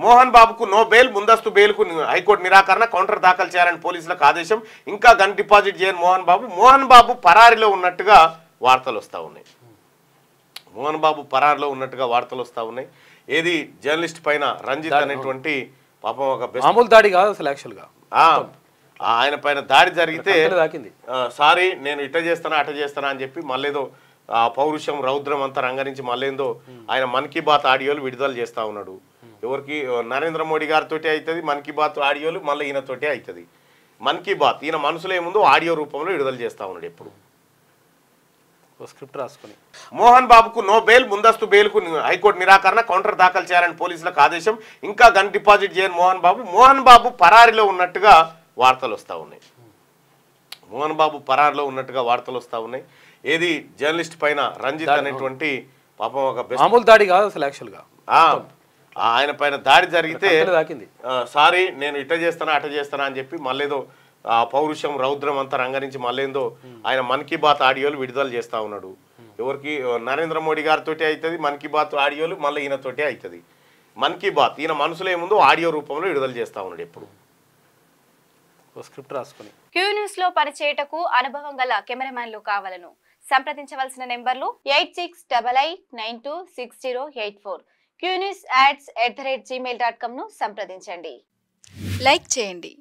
మోహన్ బాబుకు no bail, ముందస్తు బెయిల్కు high court నిరాకరణ, కౌంటర్ దాఖలు చేయాలని పోలీసులకు ఆదేశం. ఇంకా గన్ డిపాజిట్ చేయని మోహన్ బాబు పరారీలో ఉన్నట్టుగా వార్తలు వస్తూ ఉన్నాయి. మోహన్ బాబు పరారీలో ఉన్నట్టుగా వార్తలు వస్తూ ఉన్నాయి. ఏది జర్నలిస్ట్ పైన రంజిత్ అనేటువంటి పాపం ఒక మామూలు దాడి కాదు అసలు, యాక్చువల్గా ఆయన పైన దాడి జరిగితే సారీ నేను ఇట చేస్తానా అట చేస్తానా అని చెప్పి మళ్ళేదో పౌరుషం రౌద్రం అంతా రంగరించి మళ్ళేందో ఆయన మన్ కీ బాత్ ఆడియోలు విడుదల చేస్తూ ఉన్నాడు. ఎవరికి నరేంద్ర మోడీ గారితో అవుతుంది మన్ కీ బాత్ ఆడియోలు, మళ్ళీ ఈయనతోటే అవుతుంది. మన్ కీ బాత్ ఈయన మనసులో ఏముందో ఆడియో రూపంలో విడుదల చేస్తూ ఉన్నాడు ఎప్పుడు స్క్రిప్ట్ రాసుకుని. మోహన్ బాబుకు నో బెయిల్, ముందస్తు బెయిల్కు హైకోర్టు నిరాకరణ, కౌంటర్ దాఖలు చేయాలని పోలీసులకు ఆదేశం. ఇంకా గన్ డిపాజిట్ చేయని మోహన్ బాబు పరారీలో ఉన్నట్టుగా వార్తలు వస్తూ ఉన్నాయి. మోహన్ బాబు పరారీలో ఉన్నట్టుగా వార్తలు వస్తూ ఉన్నాయి. ఏది జర్నలిస్ట్ పైన రంజిత్ అనేటువంటి పాపం ఒక మామూలు దాడి కాదు అసలు, యాక్చువల్గా ఆయన పైన దాడి జరిగితే సారీ నేను ఇట చేస్తానా అట చేస్తానా అని చెప్పి మళ్ళేదో పౌరుషం రౌద్రం అంతా రంగరించి మళ్ళేందో ఆయన మన్ కీ బాత్ ఆడియోలు విడుదల చేస్తూ ఉన్నాడు. ఎవరికి నరేంద్ర మోడీ గారితో అవుతుంది మన్ కీ బాత్ ఆడియోలు, మళ్ళీ ఈయనతోటే అవుతుంది. మన్ కీ బాత్ ఈయన మనసులో ఏముందో ఆడియో రూపంలో విడుదల చేస్తూ ఉన్నాడు ఎప్పుడు స్క్రిప్ట్ రాసుకుని. క్యూ న్యూస్ లో పనిచేయటకు అనుభవం గల కెమెరామ్యాన్లు కావాలను సంప్రదించవలసిన నెంబర్లు 8688926084. qnewsads@gmail.com ను సంప్రదించండి. లైక్ చేయండి.